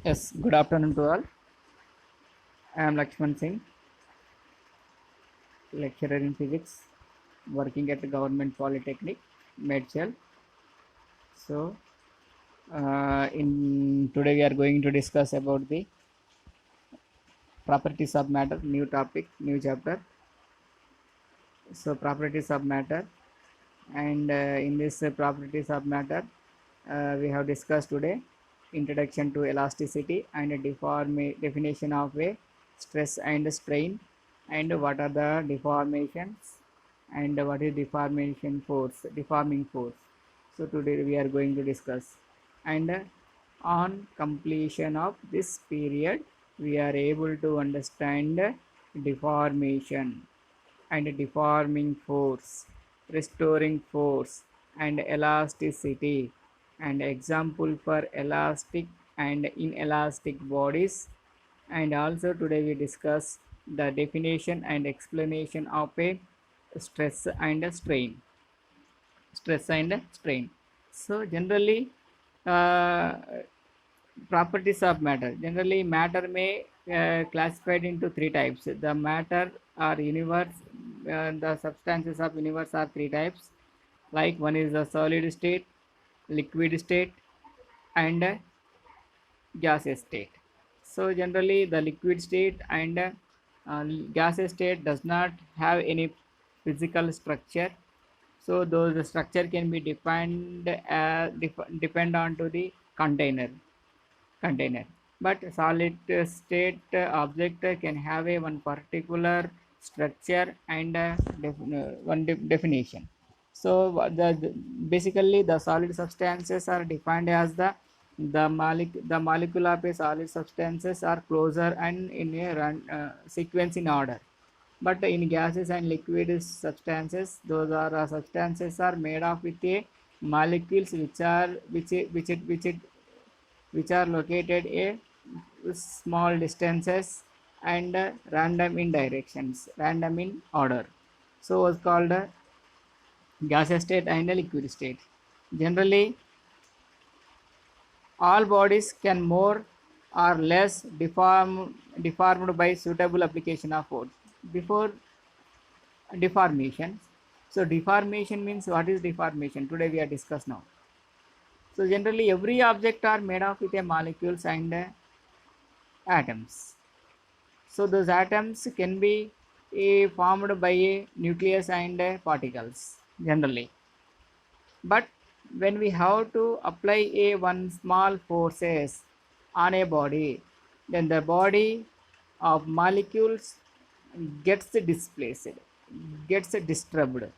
Yes, good afternoon to all. I am Lakshman Singh, lecturer in physics, working at the Government Polytechnic, Medchal. So, in today we are going to discuss about the properties of matter, new topic, new chapter. So, properties of matter, and in this properties of matter, we have discussed today introduction to elasticity and a definition of a stress and strain, and what are the deformations and what is deforming force. So today we are going to discuss, and on completion of this period we are able to understand deformation and deforming force, restoring force, and elasticity, and example for elastic and inelastic bodies. And also today we discuss the definition and explanation of a stress and strain. Stress and strain. So generally, uh, properties of matter. Generally, matter may classified into three types. The matter or universe, the substances of universe are three types. Like one is the solid state, liquid state, and gaseous state. So generally, the liquid state and gaseous state does not have any physical structure. So those structure can be defined depend on to the container, but solid state object can have a one particular structure and definition. So basically the solid substances are defined as the molecule of a solid substances are closer and in a sequence in order. But in gases and liquid substances, those are substances are made of with a molecules which are located a small distances and random in directions, random in order. So was called gaseous state and a liquid state. Generally, all bodies can more or less deformed by suitable application of force. Before deformation, so deformation means what is deformation? Today we are discuss now. So generally, every object are made of with a molecules and atoms. So those atoms can be formed by a nucleus and particles generally. But when we have to apply a one small forces on a body, then the body of molecules gets displaced, gets disturbed.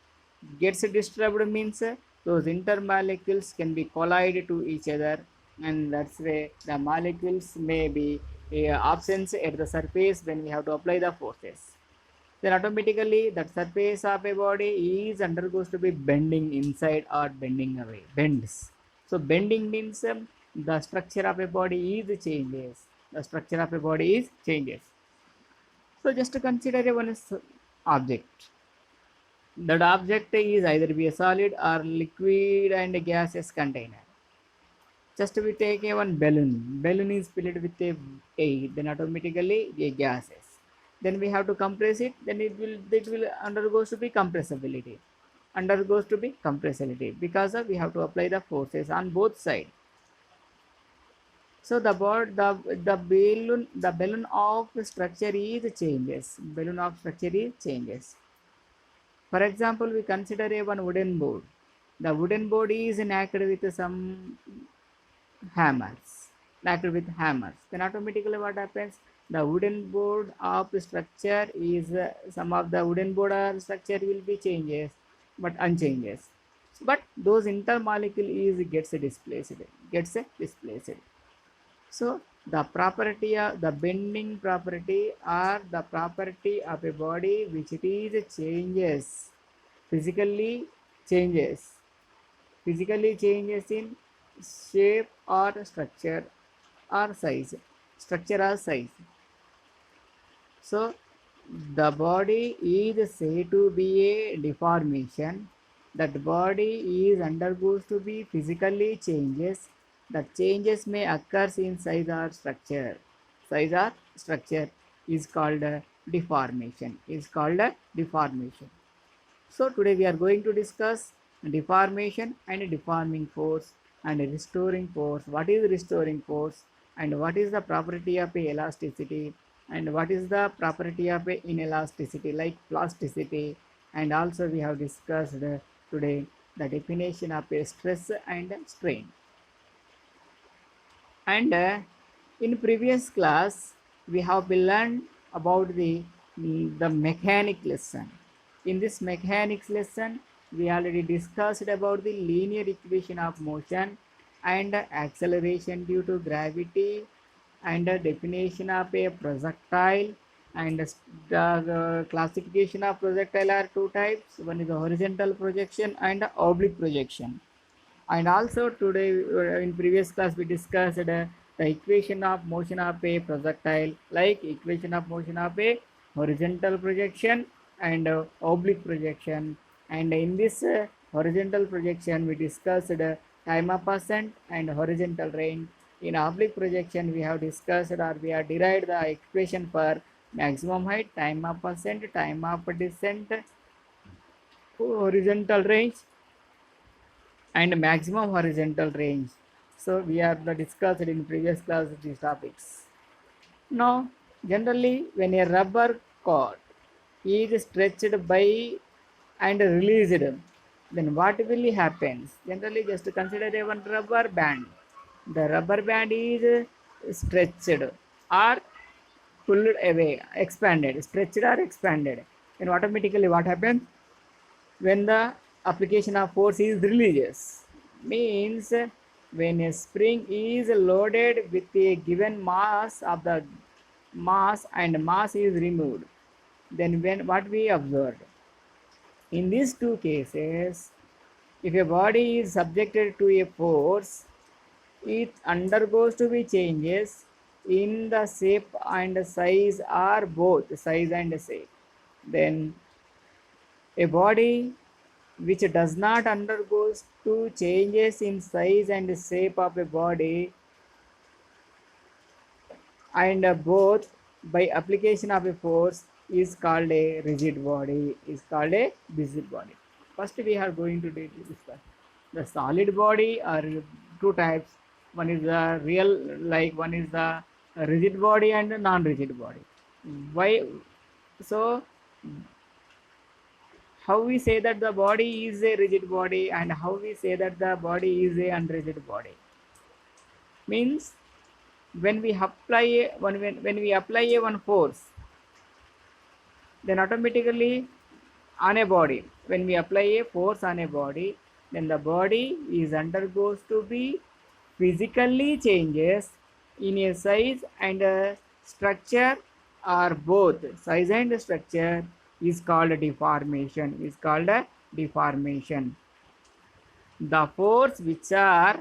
Gets disturbed means those intermolecules can be collide to each other, and that's why the molecules may be absent at the surface when we have to apply the forces. Then automatically that surface of a body is undergoes to be bending inside or bending away, bends. So bending means the structure of a body is changes. The structure of a body is changes. So just to consider a one object. That object is either be a solid or liquid and a gaseous container. Just we take a one balloon. Balloon is filled with a air, then automatically a gases. Then we have to compress it. Then it will undergoes to be compressibility. Undergoes to be compressibility because of we have to apply the forces on both sides. So the balloon of structure is changes. Balloon of structure is changes. For example, we consider a one wooden board. The wooden board is enacted with some hammers, acted with hammers. Then automatically what happens, the wooden board of structure is some of the wooden board or structure will be changes but unchanges, but those intermolecule is gets displaced. So the property of the bending property or the property of a body which it is changes, physically changes, in shape or structure or size, so the body is said to be a deformation. That body is undergoes to be physically changes The changes may occur in size or structure. Size or structure is called deformation. Is called deformation. So today we are going to discuss deformation and deforming force and restoring force. What is restoring force and what is the property of a elasticity and what is the property of a inelasticity like plasticity, and also we have discussed today the definition of a stress and strain. And in previous class we have learned about the mechanic lesson. In this mechanics lesson we already discussed about the linear equation of motion and acceleration due to gravity and the definition of a projectile, and the classification of projectile are two types. One is the horizontal projection and oblique projection. And also today in previous class we discussed the equation of motion of a projectile, like equation of motion of a horizontal projection and oblique projection. And in this horizontal projection we discussed time of ascent and horizontal range. In oblique projection we have discussed or we have derived the equation for maximum height, time of ascent, time of descent, horizontal range and maximum horizontal range. So we have discussed in previous class these topics. Now, generally when a rubber cord is stretched by and released, then what will happen? Generally, just consider a one rubber band. The rubber band is stretched or pulled away, expanded, stretched or expanded. Then automatically what happens? When the application of force is released, means when a spring is loaded with a given mass of the mass and mass is removed, then when what we observed in these two cases, if a body is subjected to a force, it undergoes to be changes in the shape and size or both size and shape. Then a body which does not undergo to changes in size and shape of a body and both by application of a force is called a rigid body, is called a rigid body. First we are going to discuss the solid body are two types. One is the real, like one is the rigid body and non-rigid body. Why? So how we say that the body is a rigid body and how we say that the body is a unrigid body, means when we apply when we apply a one force, then automatically on a body, when we apply a force on a body, then the body is undergoes to be physically changes in a size and a structure or both size and structure is called a deformation, is called a deformation. The force which are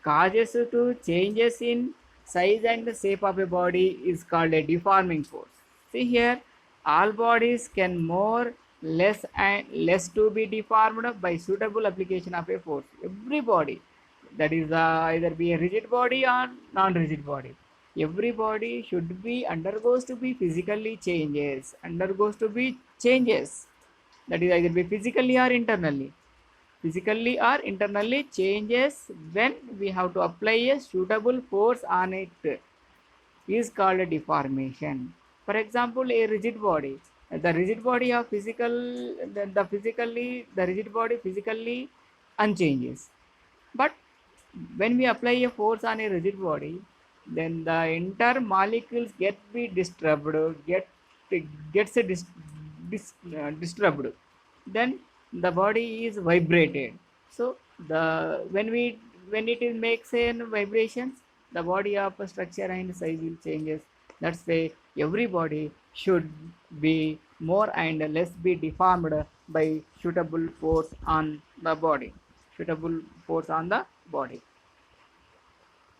causes to changes in size and shape of a body is called a deforming force. See here, all bodies can more less and less to be deformed by suitable application of a force. Every body, that is either be a rigid body or non-rigid body, every body should be undergoes to be physically changes, undergoes to be changes, that is either be physically or internally changes when we have to apply a suitable force on it is called a deformation. For example, a rigid body, the rigid body of physical, the rigid body physically unchanges, but when we apply a force on a rigid body, then the entire molecules get gets a disturbed, then the body is vibrated. So the when it is makes a vibrations, the body of a structure and size will changes. That's why every body should be more and less be deformed by suitable force on the body, suitable force on the body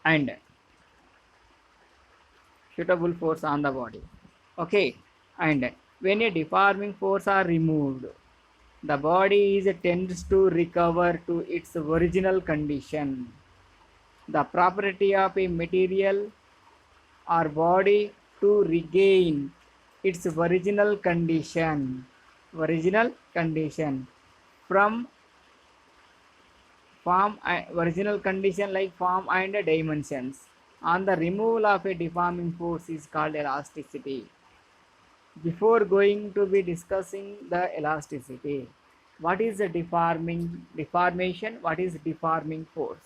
and suitable force on the body. Okay, and when a deforming force are removed, the body is tends to recover to its original condition. The property of a material or body to regain its original condition from original condition like form and dimensions. On the removal of a deforming force is called elasticity. Before going to be discussing the elasticity, what is the deformation? What is deforming force?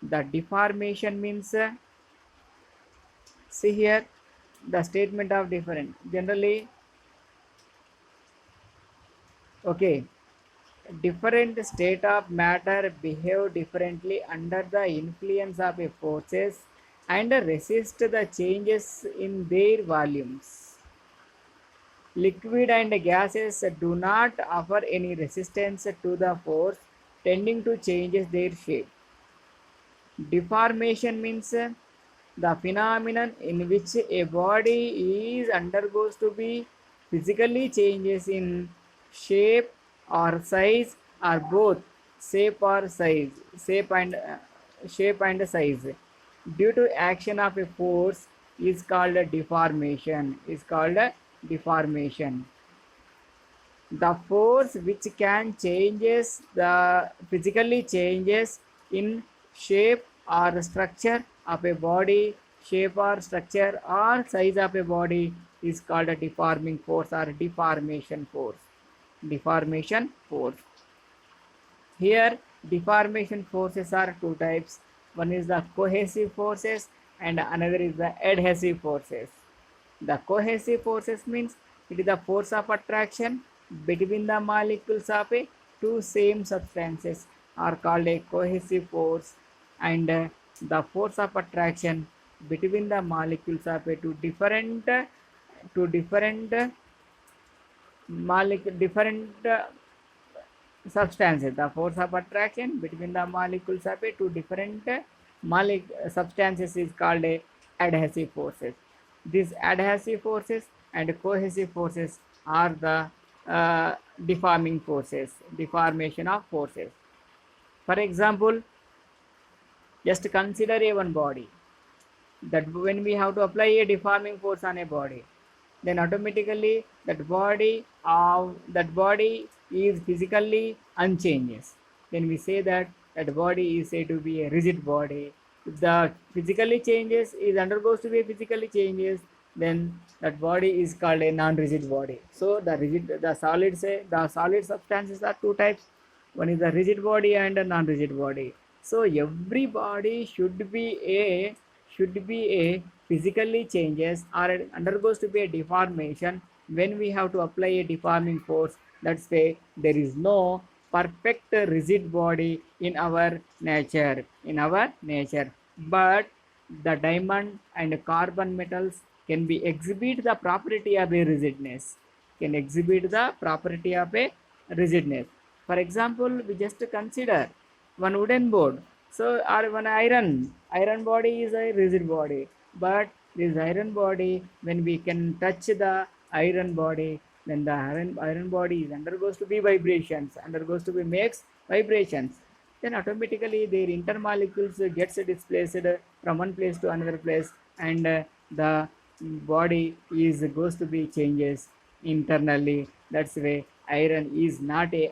The deformation means see here the statement of different generally okay, different state of matter behave differently under the influence of a forces and resist the changes in their volumes. Liquid and gases do not offer any resistance to the force tending to change their shape. Deformation means the phenomenon in which a body is undergoes to be physically changes in shape or size or both shape or size shape and size due to action of a force is called a deformation. The force which can changes the physically changes in shape or structure of a body, shape or structure or size of a body is called a deforming force or deformation force. Here deformation forces are two types. One is the cohesive forces and another is the adhesive forces. The cohesive forces means it is the force of attraction between the molecules of a two same substances are called a cohesive force, and the force of attraction between the molecules of a two different different substances. The force of attraction between the molecules of a two different substances is called a adhesive forces. These adhesive forces and cohesive forces are the deforming forces, deformation of forces. For example, just consider a one body that when we have to apply a deforming force on a body, then automatically that body is physically unchanges. Then we say that that body is said to be a rigid body. If the physically changes is undergoes to be physically changes, then that body is called a non-rigid body. So the solid substances are two types. One is a rigid body and a non-rigid body. So every body should be a physically changes or it undergoes to be a deformation when we have to apply a deforming force. That's why there is no perfect rigid body in our nature, but the diamond and carbon metals can be exhibit the property of a rigidness, can exhibit the property of a rigidness. For example, we just consider one wooden board. So, or one iron body is a rigid body, but this iron body, when we can touch the iron body, then the iron body is undergoes to be vibrations, undergoes to be makes vibrations. Then automatically their intermolecules gets displaced from one place to another place, and the body is goes to be changes internally. That's why iron is not a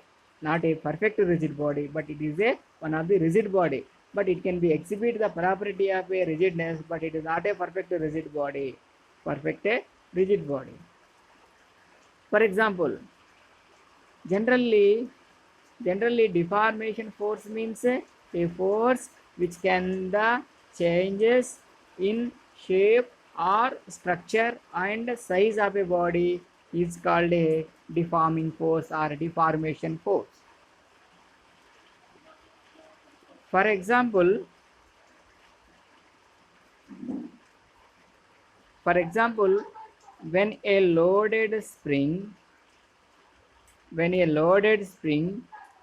perfect rigid body, but it is a one of the rigid body. But it can be exhibit the property of a rigidness, but it is not a perfect rigid body. Perfect rigid body. For example, generally deformation force means a force which can the changes in shape or structure and size of a body is called a deforming force or deformation force. For example, when a loaded spring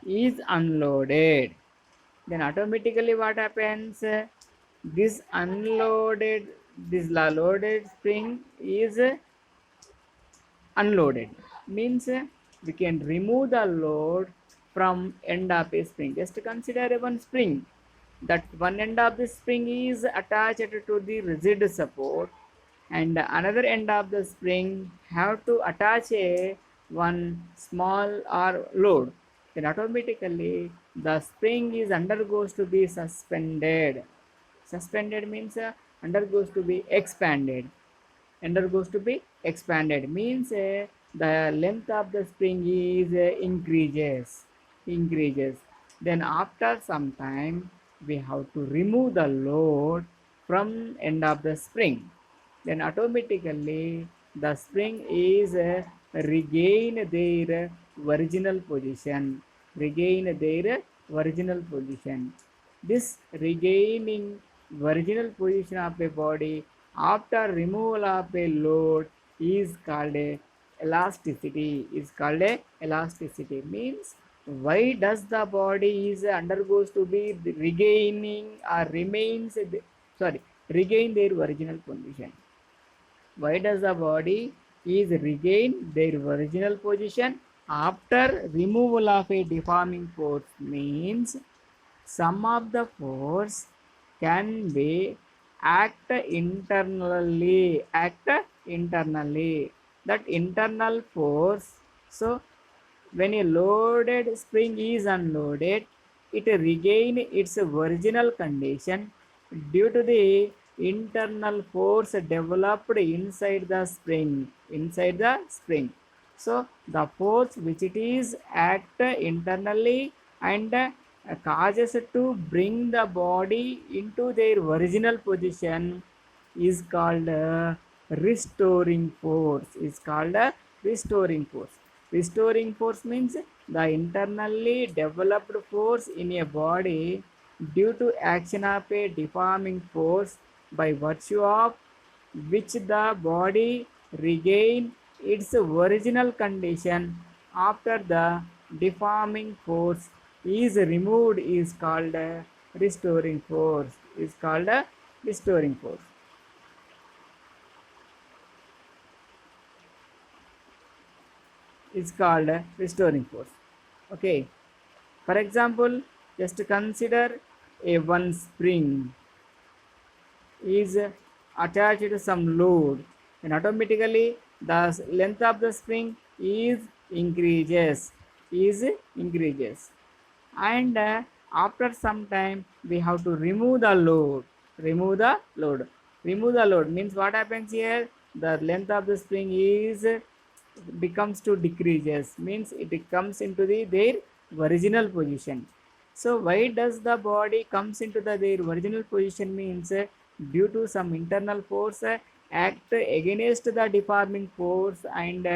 is unloaded, then automatically what happens, this loaded spring is unloaded, means we can remove the load from end of a spring. Just consider one spring. That one end of the spring is attached to the rigid support, and another end of the spring have to attach a one small or load. Then automatically the spring is undergoes to be suspended. Suspended means undergoes to be expanded. Undergoes to be expanded means the length of the spring is increases. Then after some time we have to remove the load from end of the spring. Then automatically the spring is regain their original position. Regain their original position. This regaining original position of a body after removal of a load is called a elasticity. Is called a elasticity means why does the body is undergoes to be regaining or remains, sorry, regain their original condition. Why does the body is regain their original position after removal of a deforming force means some of the force can be act internally. That internal force, so when a loaded spring is unloaded, it regain its original condition due to the internal force developed inside the spring. Inside the spring. So the force which it is act internally and causes to bring the body into their original position is called restoring force. Is called restoring force. Restoring force means the internally developed force in a body due to action of a deforming force by virtue of which the body regain its original condition after the deforming force is removed is called restoring force. Is called restoring force. Is called restoring force. Okay, for example, just consider a one spring is attached to some load, and automatically the length of the spring is increases, and after some time we have to remove the load. Remove the load means what happens here, the length of the spring is becomes to decreases means it comes into their original position. So why does the body comes into their original position means due to some internal force act against the deforming force and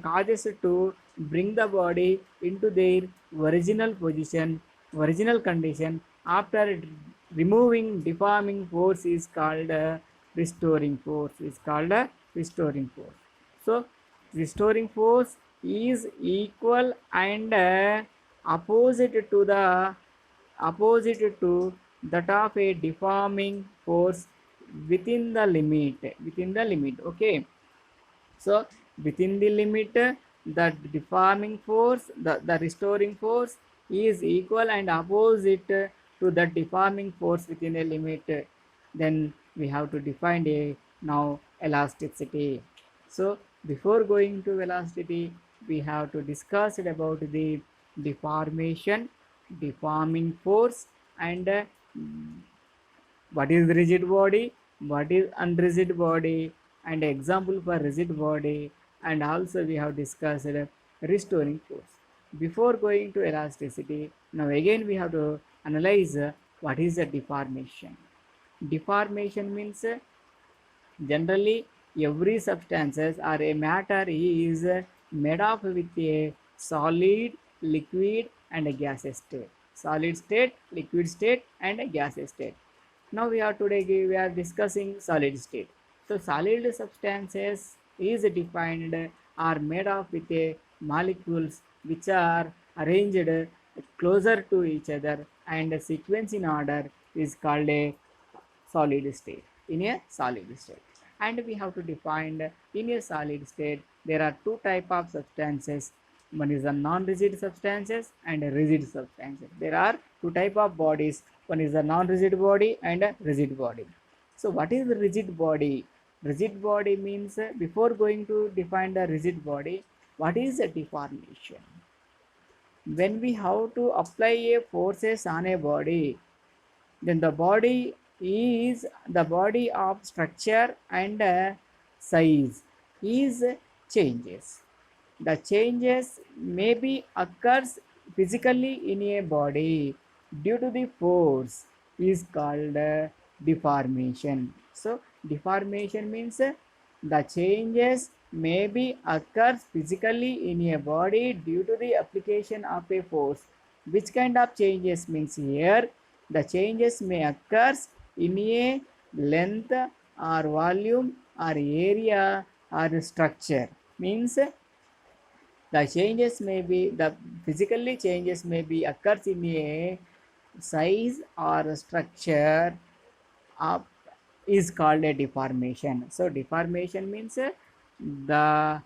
causes to bring the body into their original position, original condition after removing deforming force is called restoring force. Is called restoring force. So restoring force is equal and opposite to that of a deforming force within the limit. Okay, so within the limit the deforming force, the restoring force is equal and opposite to the deforming force within a limit. Then we have to define a now elasticity. So before going to velocity we have to discuss it about the deformation, deforming force, and what is rigid body, what is unrigid body, and example for rigid body, and also we have discussed restoring force. Before going to elasticity, now again we have to analyze what is a deformation. Deformation means generally every substances or a matter is made of with a solid, liquid, and a gas state. Solid state, liquid state, and a gas state. Now we are discussing solid state. So solid substances is defined are made of with a molecules which are arranged closer to each other and sequence in order is called a solid state. In a solid state, and we have to define in a solid state there are two type of substances, One is the non-rigid substances and rigid substances. There are two type of bodies. One is the non-rigid body and a rigid body. So what is the rigid body? Rigid body means, before going to define the rigid body, what is a deformation? When we have to apply a forces on a body, then the body is the body of structure and size is changes. The changes may be occurs physically in a body due to the force is called deformation. So deformation means the changes may be occurs physically in a body due to the application of a force. Which kind of changes means here? The changes may occurs in a length or volume or area or structure. Means the changes may be the physically changes may be occurs in a size or structure of is called a deformation. So deformation means the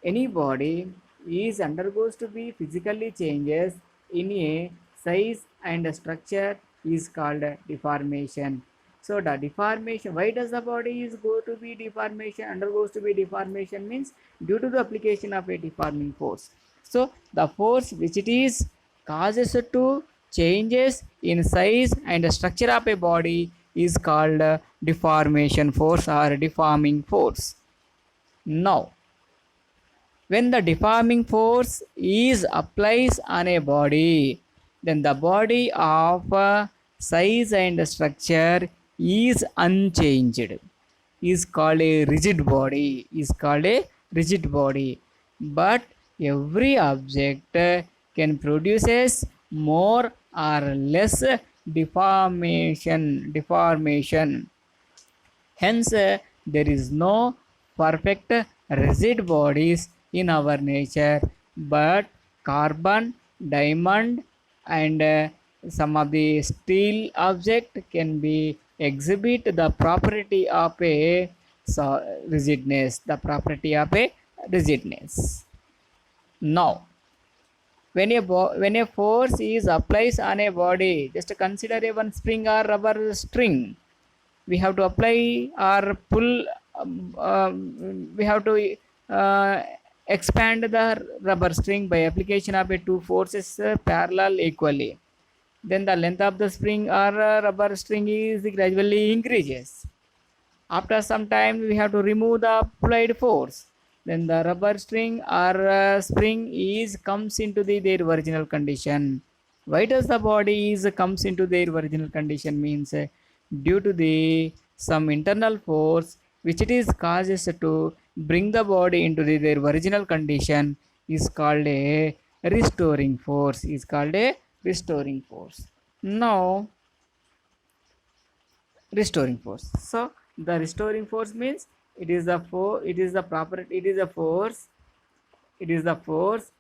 any body is undergoes to be physically changes in a size and structure is called deformation. So the deformation, why does the body is go to be deformation, undergoes to be deformation means due to the application of a deforming force. So the force which it is causes to changes in size and structure of a body is called deformation force or deforming force. Now when the deforming force is applies on a body, then the body of size and structure is unchanged, is called a rigid body, is called a rigid body. But every object can produces more or less deformation. Hence, there is no perfect rigid bodies in our nature, but carbon, diamond, and some of the steel object can be exhibit the property of a rigidness, the property of a rigidness. Now, when a force is applies on a body, just consider a one spring or rubber string. We have to apply or pull, we have to uh, expand the rubber string by application of a two forces parallel equally. Then the length of the spring or rubber string is gradually increases. After some time we have to remove the applied force, then the rubber string or spring is comes into their original condition. Why does the body is comes into their original condition means due to the some internal force which it is causes to bring the body into their original condition is called a restoring force, is called a restoring force. Now restoring force, so the restoring force means it is the it is the proper, it is a force, it is the force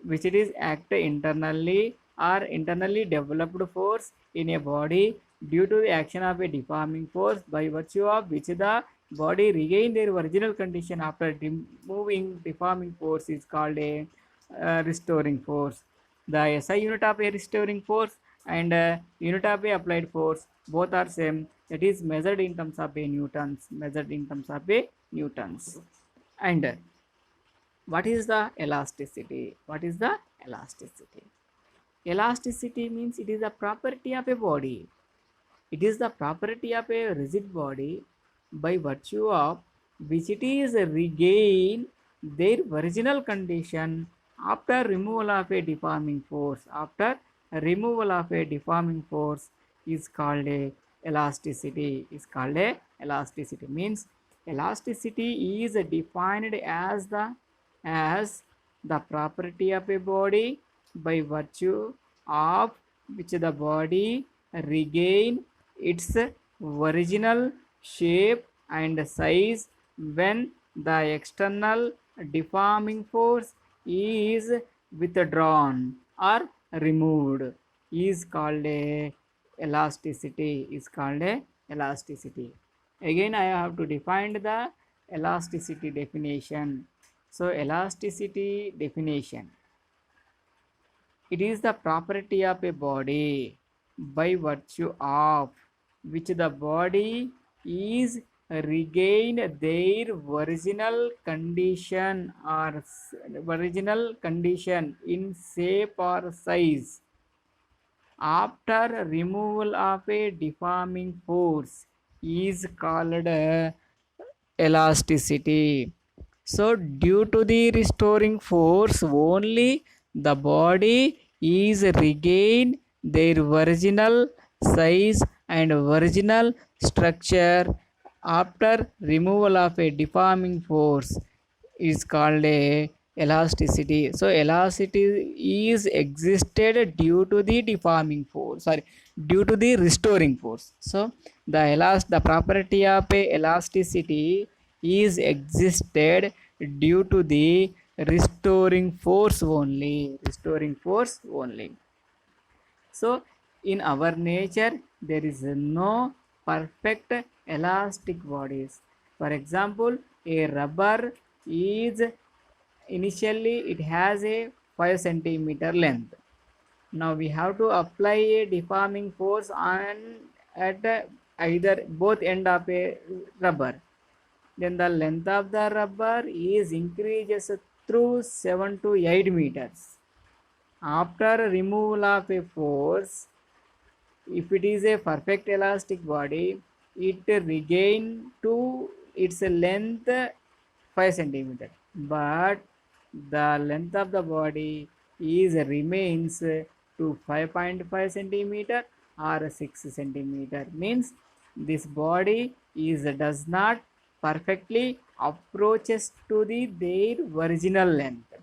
which it is act internally or internally developed force in a body due to the action of a deforming force by virtue of which the body regain their original condition after removing deforming force is called a restoring force. The SI unit of a restoring force and unit of a applied force both are same, that is measured in terms of a newtons, measured in terms of a newtons. And what is the elasticity? What is the elasticity? Elasticity means it is a property of a body. It is the property of a rigid body by virtue of which it is regain their original condition after removal of a deforming force. After removal of a deforming force is called a elasticity. Is called a elasticity. Means elasticity is defined as the property of a body by virtue of which the body regain its original shape and size when the external deforming force is withdrawn or removed, is called a elasticity, is called a elasticity. Again I have to define the elasticity definition. So elasticity definition: it is the property of a body by virtue of which the body is regain their original condition or original condition in shape or size after removal of a deforming force is called elasticity. So due to the restoring force only, the body is regain their original size and original structure after removal of a deforming force is called a elasticity. So elasticity is existed due to the deforming force, sorry, due to the restoring force. So the property of a elasticity is existed due to the restoring force only, restoring force only. So in our nature there is no perfect elastic bodies. For example, a rubber is initially it has a 5 centimeter length. Now we have to apply a deforming force on at either both end of a rubber. Then the length of the rubber is increases through 7 to 8 meters. After removal of a force, if it is a perfect elastic body, it regain to its length 5 centimeter, but the length of the body is remains to 5.5 centimeter or 6 centimeter, means this body is does not perfectly approaches to the their original length.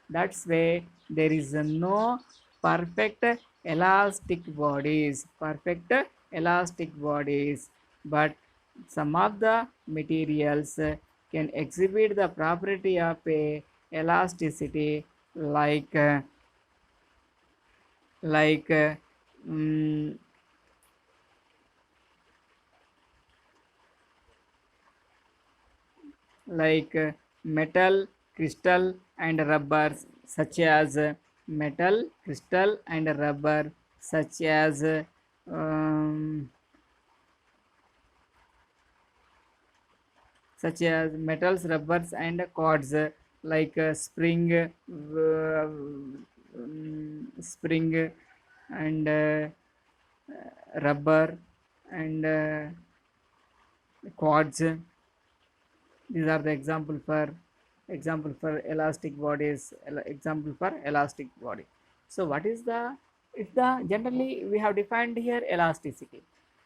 That's why there is no perfect elastic bodies, perfect elastic bodies, but some of the materials can exhibit the property of a elasticity like like uh, mm, metal, crystal and rubbers, such as metal, crystal and rubber, such as um, metals, rubbers and cords, like spring and rubber and cords. These are the example for elastic bodies, example for elastic body. So what is the, if the generally we have defined here elasticity.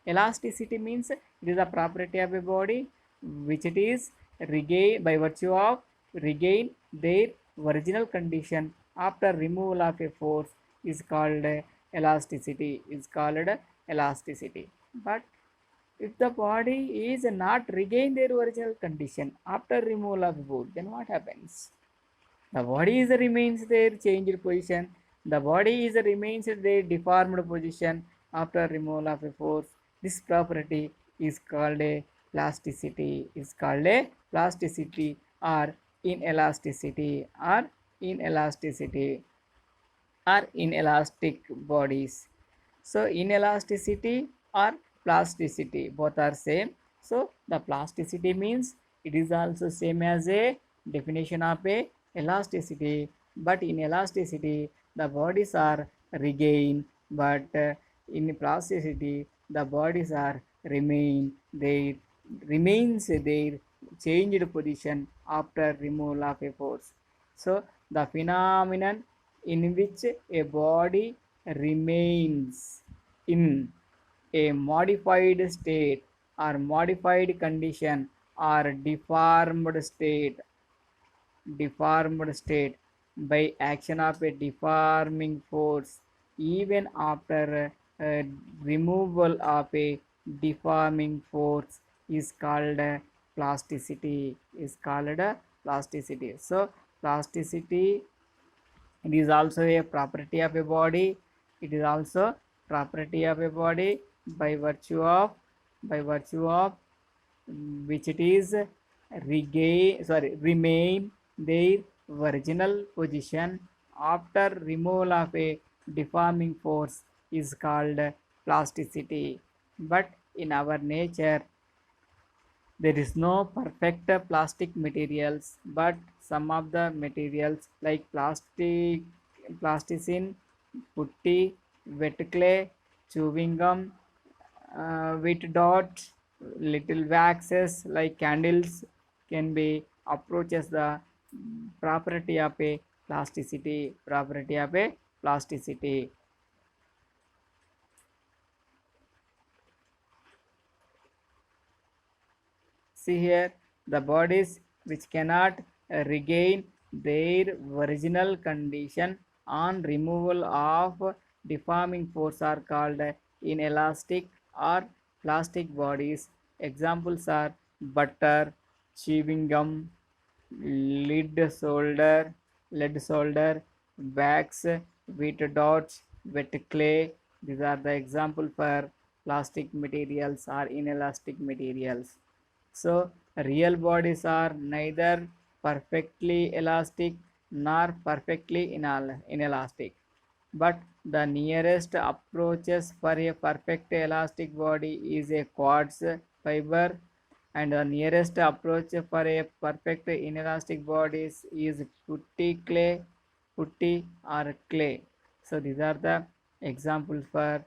Elasticity means it is a property of a body which it is regain by virtue of regain their original condition after removal of a force is called elasticity, is called elasticity. But if the body is not regain their original condition after removal of food, then what happens? The body is remains their changed position. The body is remains their deformed position after removal of a force. This property is called a plasticity. Is called a plasticity or inelasticity or inelasticity or inelastic bodies. So inelasticity or plasticity both are same. So the plasticity means it is also same as a definition of a elasticity, but in elasticity the bodies are regain, but in plasticity the bodies are remain, they remains their changed position after removal of a force. So the phenomenon in which a body remains in a modified state or modified condition or deformed state by action of a deforming force even after removal of a deforming force is called plasticity, is called plasticity. So plasticity, it is also a property of a body, it is also property of a body by virtue of which it is remain their original position after removal of a deforming force is called plasticity. But in our nature, there is no perfect plastic materials, but some of the materials like plasticine, putty, wet clay, chewing gum, wheat dots, little waxes like candles can be approaches the property of a plasticity. See here, the bodies which cannot regain their original condition on removal of deforming force are called inelastic or plastic bodies. Examples are butter, chewing gum, lead solder, wax, wheat dots, wet clay. These are the example for plastic materials or inelastic materials. So real bodies are neither perfectly elastic nor perfectly inelastic. But the nearest approaches for a perfect elastic body is a quartz fiber, and the nearest approach for a perfect inelastic bodies is putty or clay. So these are the examples for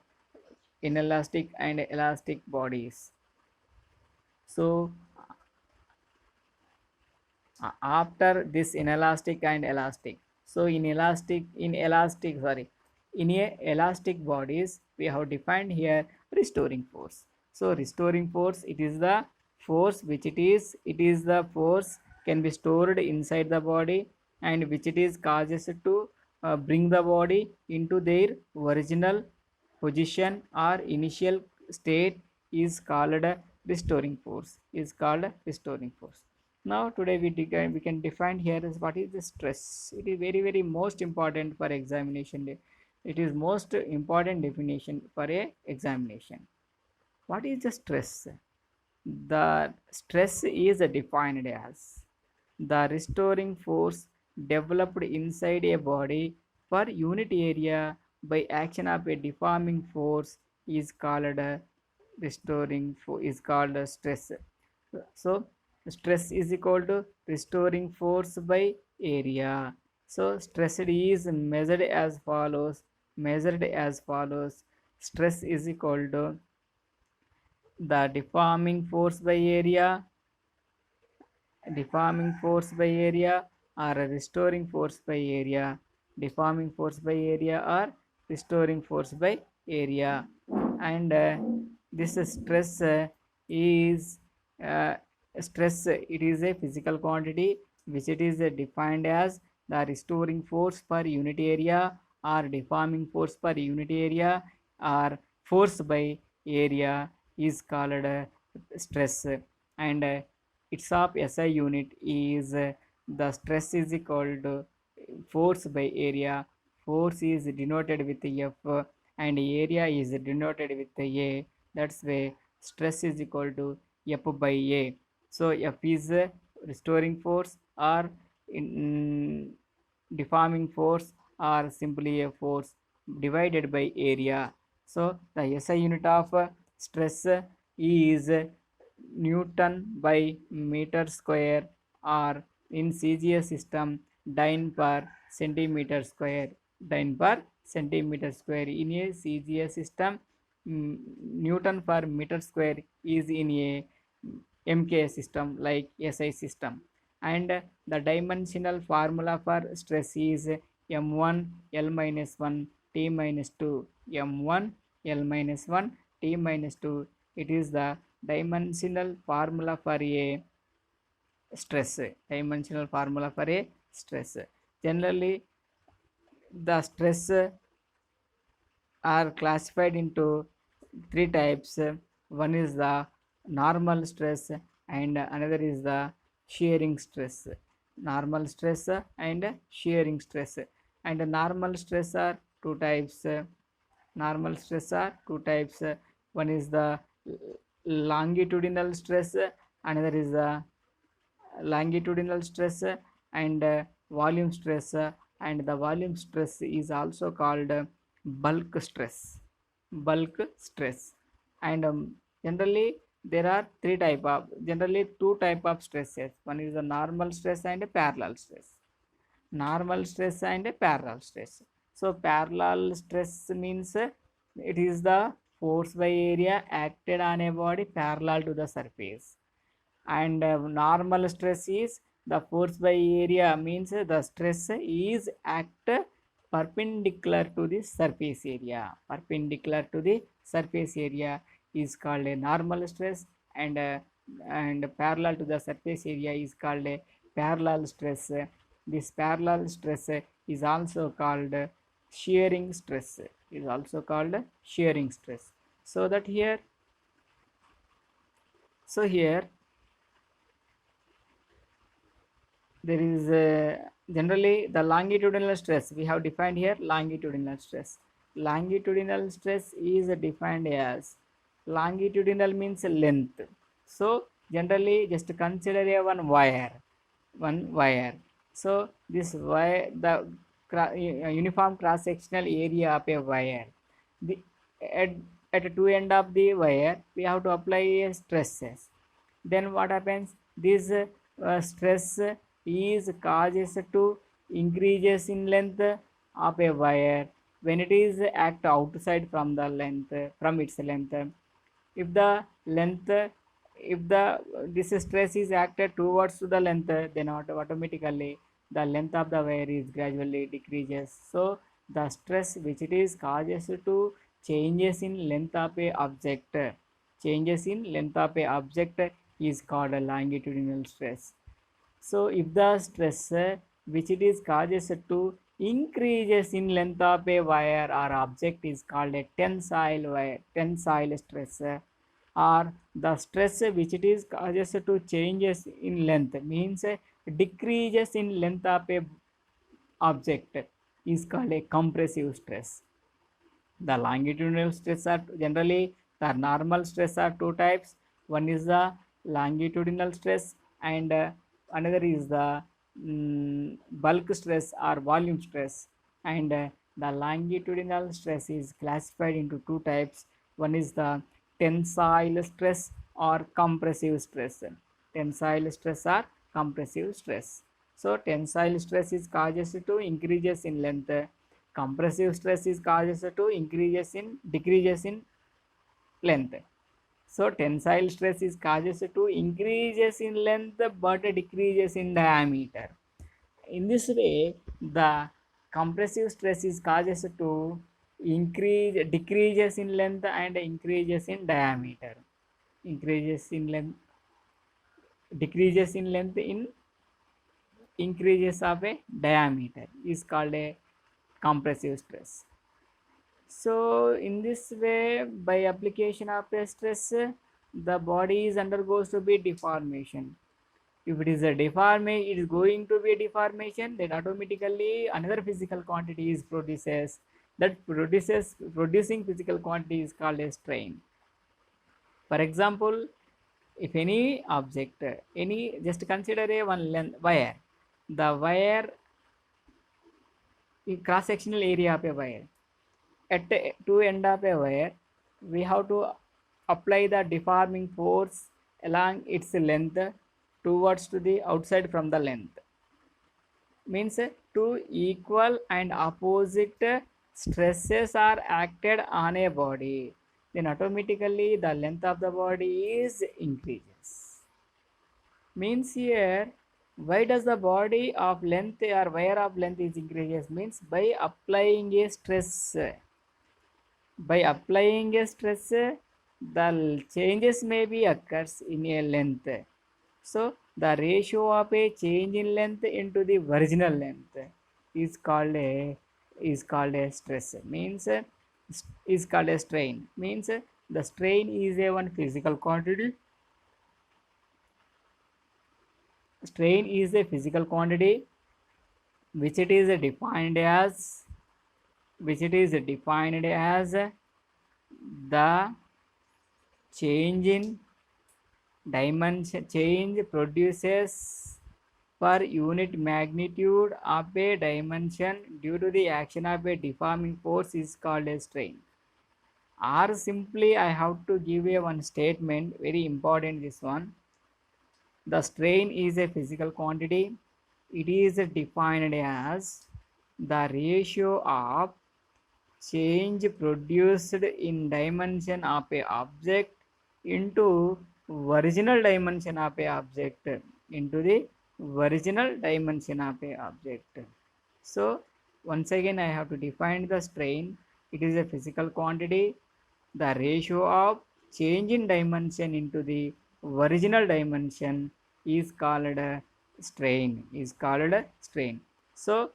inelastic and elastic bodies. So after this inelastic and elastic, so in a elastic bodies we have defined here restoring force. So restoring force, it is the force which it is the force can be stored inside the body, and which it is causes to bring the body into their original position or initial state is called restoring force. Now today we can define here is what is the stress. It is very most important for examination. It is most important definition for a examination. What is the stress? The stress is defined as the restoring force developed inside a body per unit area by action of a deforming force is called is called stress. So stress is equal to restoring force by area. So stress is measured as follows. Stress is equal to the deforming force by area or a restoring force by area, deforming force by area or restoring force by area. And this is uh, it is a physical quantity which it is defined as the restoring force per unit area or deforming force per unit area or force by area is called stress. And its of SI unit is the stress is equal to force by area. Force is denoted with F and area is denoted with A. That's why stress is equal to F by A. So F is restoring force or in deforming force or simply a force divided by area. So the SI unit of stress is Newton by meter square, or in CGS system dyne per centimeter square. Dyne per centimeter square in a CGS system. Newton per meter square is in a MK system like SI system. And the dimensional formula for stress is m1 L minus 1 T minus 2. m1 L minus 1 T minus 2. It is the dimensional formula for a stress. Dimensional formula for a stress. Generally, the stress are classified into three types. One is the normal stress, and another is the shearing stress. Normal stress and shearing stress. And normal stress are two types. Normal stress are two types. One is the longitudinal stress, another is the longitudinal stress, and volume stress, and the volume stress is also called bulk stress. Bulk stress. And generally there are generally two type of stresses. One is the normal stress and a parallel stress. Normal stress and a parallel stress. So parallel stress means it is the force by area acted on a body parallel to the surface, and normal stress is the force by area means the stress is act perpendicular to the surface area. Perpendicular to the surface area is called a normal stress, and parallel to the surface area is called a parallel stress. This parallel stress is also called shearing stress. Is also called shearing stress. So that here, so here there is generally the longitudinal stress we have defined here. Longitudinal stress is defined as, longitudinal means length. So generally just consider a one wire. So this wire, the uniform cross sectional area of a wire, the at, at two end of the wire we have to apply a stresses. Then what happens, this stress is causes to increases in length of a wire when it is act outside from the length, from its length. If the length, if the this stress is acted towards to the length, then automatically the length of the wire is gradually decreases. So the stress which it is causes to changes in length of a object, changes in length of a object is called a longitudinal stress. So if the stress which it is causes to increases in length of a wire or object is called a tensile stress, or the stress which it is causes to changes in length means decreases in length of a object is called a compressive stress. The longitudinal stress are generally, the normal stress are two types. One is the longitudinal stress, and another is the bulk stress or volume stress. And the longitudinal stress is classified into two types. One is the tensile stress or compressive stress. Tensile stress or compressive stress. So tensile stress is causes to increases in length. Compressive stress is causes to decreases in length. So tensile stress is causes to increases in length but decreases in diameter. In this way, the compressive stress is causes to decreases in length and increases in diameter. Increases in length, decreases in length in increases of a diameter is called a compressive stress. So in this way, by application of a stress, the body is undergoes to be deformation. If it is a deformation, it is going to be a deformation, then automatically another physical quantity is produces. That producing physical quantity is called a strain. For example, if any object, any, just consider a wire. The wire, cross sectional area of a wire, at two end of a wire we have to apply the deforming force along its length towards to the outside from the length. Means two equal and opposite stresses are acted on a body, then automatically the length of the body is increases. Means here, why does the body of length or wire of length is increases, means by applying a stress. By applying a stress, the changes may be occurs in a length. So the ratio of a change in length into the original length is called a stress. Means is called a strain. Means the strain is a one physical quantity. Strain is a physical quantity which it is defined as the change in dimension, change produces per unit magnitude of a dimension due to the action of a deforming force is called a strain. Or simply I have to give a one statement, very important this one. The strain is a physical quantity. It is defined as the ratio of change produced in dimension of a object into original dimension of a object, into the original dimension of a object. So once again I have to define the strain. It is a physical quantity. The ratio of change in dimension into the original dimension is called a strain, so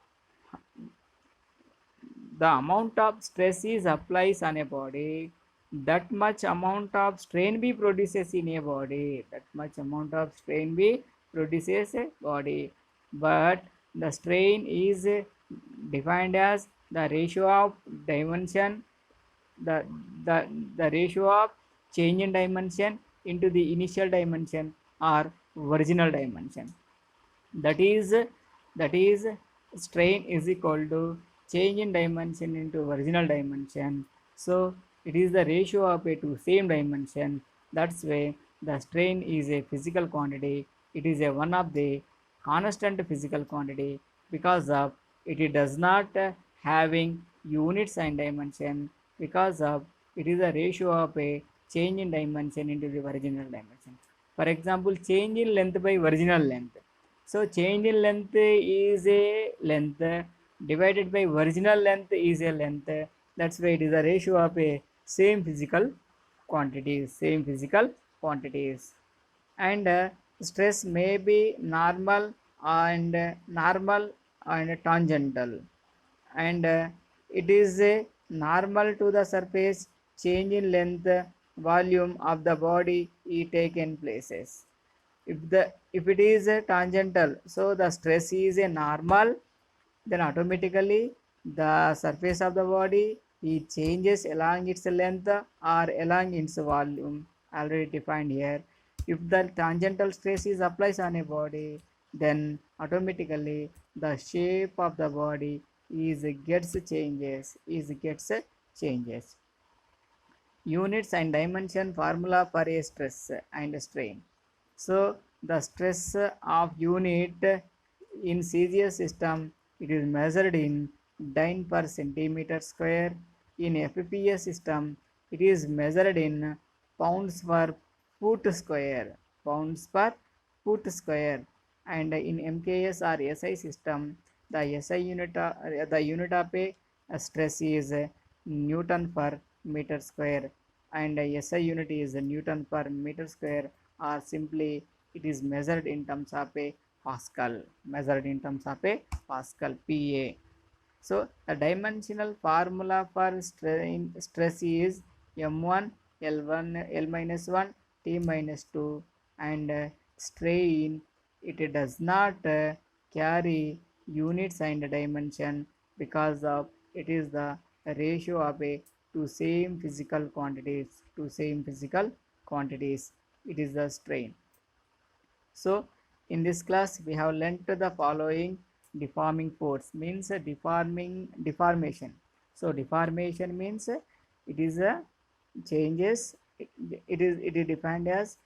the amount of stress is applies on a body, that much amount of strain be produces in a body, that much amount of strain be produces a body. But the strain is defined as the ratio of dimension, the the the ratio of change in dimension into the initial dimension or original dimension. That is strain is equal to change in dimension into original dimension. So it is the ratio of a two same dimension. That's why the strain is a physical quantity. It is a one of the constant physical quantity because of it does not having units and dimension, because of it is a ratio of a change in dimension into the original dimension. For example, change in length by original length. So change in length is a length divided by original length is a length. That's why it is a ratio of a same physical quantities. And stress may be normal and tangential, and it is normal to the surface change in length volume of the body is taken places. If it is a tangential, so the stress is a normal, then automatically the surface of the body it changes along its length or along its volume, already defined here. If the tangential stress is applied on a body, then automatically the shape of the body gets changes. Units and dimension formula for a stress and strain. So the stress of unit in CGS system, it is measured in dyne per centimeter square. In FPS system, it is measured in pounds per foot square. And in MKS or SI system, the SI unit of a stress is Newton per meter square, and SI unit is Newton per meter square, or simply it is measured in terms of a Pascal, PA. So the dimensional formula for stress is M1 L1 L minus 1 T minus 2, and strain it does not carry units and dimension because of it is the ratio of a two same physical quantities. It is the strain. So in this class we have learnt the following. Deforming force means deformation. So deformation means it is a changes, it is defined as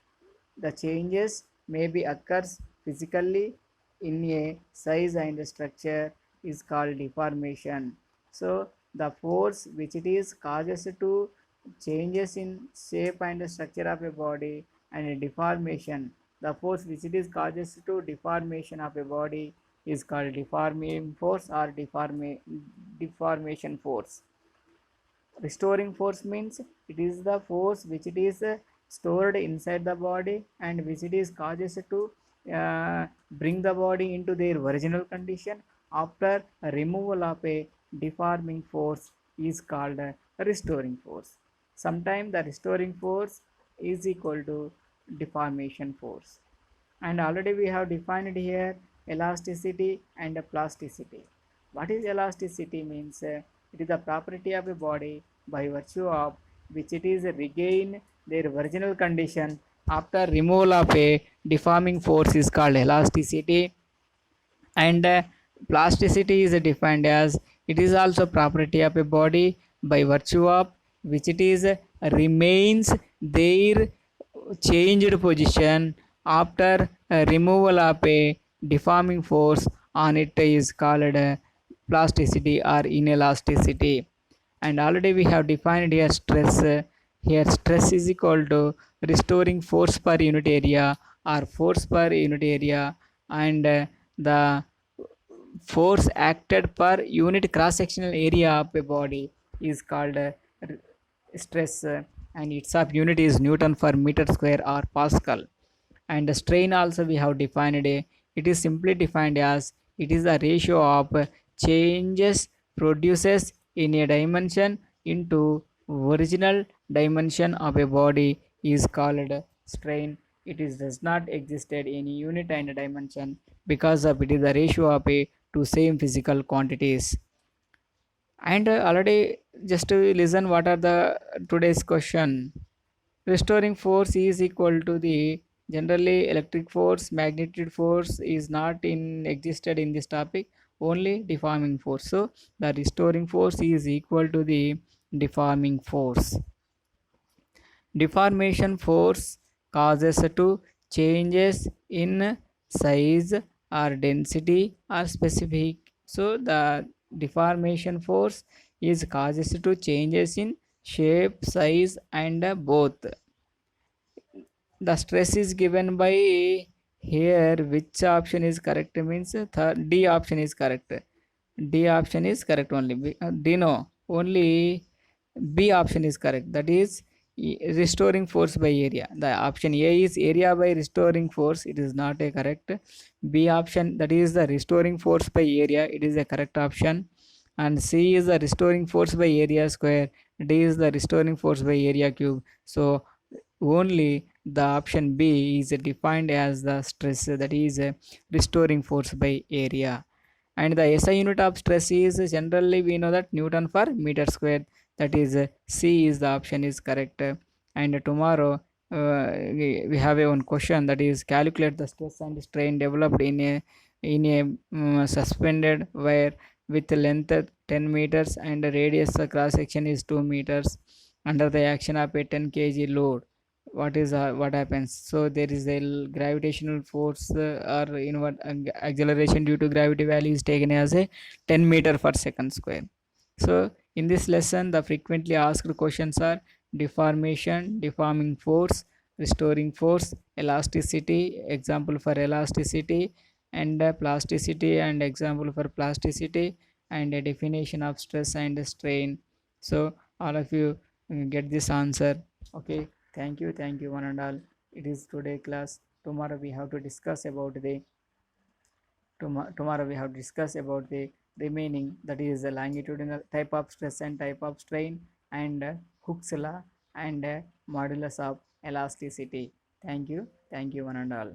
the changes may be occurs physically in a size and structure is called deformation. So the force which it is causes to changes in shape and structure of a body, and a deformation, the force which it is causes to deformation of a body is called deforming force or deformation force. Restoring force means it is the force which it is stored inside the body and which it is causes to bring the body into their original condition after removal of a deforming force is called a restoring force. Sometimes the restoring force is equal to deformation force. And already we have defined here elasticity and plasticity. What is elasticity means? It is the property of a body by virtue of which it is regain their original condition after removal of a deforming force is called elasticity. And plasticity is defined as it is also property of a body by virtue of which it is remains their changed position after removal of a deforming force on it is called plasticity or inelasticity. And already we have defined here stress. Here stress is equal to restoring force per unit area or force per unit area, and the force acted per unit cross sectional area of a body is called stress, and its of unit is newton per meter square or pascal. And the strain also we have defined it is simply defined as it is the ratio of changes produces in a dimension into original dimension of a body is called strain. It is does not exist at any unit and dimension because of it is the ratio of a to same physical quantities. And already just to listen what are the today's question. Restoring force is equal to the generally electric force, magnetic force is not in existed in this topic, only deforming force. So the restoring force is equal to the deforming force. Deformation force causes to changes in size or density or specific. So the deformation force is causes to changes in shape, size, and both. The stress is given by here which option is correct means D option is correct. D option is correct only. D no, only B option is correct. That is restoring force by area. The option A is area by restoring force. It is not a correct. B option, that is the restoring force by area. It is a correct option. And C is the restoring force by area square. D is the restoring force by area cube. So only the option B is defined as the stress, that is restoring force by area. And the SI unit of stress is generally we know that Newton per meter square, that is C is the option is correct. And tomorrow we have a one question, that is calculate the stress and strain developed in a suspended wire with length 10 meters and radius cross section is 2 meters under the action of a 10 kg load. What happens? So there is a gravitational force or inward acceleration due to gravity value is taken as a 10 meter per second square. So in this lesson the frequently asked questions are deformation, deforming force, restoring force, elasticity, example for elasticity, and plasticity, and example for plasticity, and a definition of stress and strain. So all of you get this answer. Okay, thank you one and all. It is today class. Tomorrow we have to discuss about the tomorrow we have discussed about the remaining, that is the longitudinal type of stress and type of strain, and Hooke's law, and modulus of elasticity. Thank you one and all.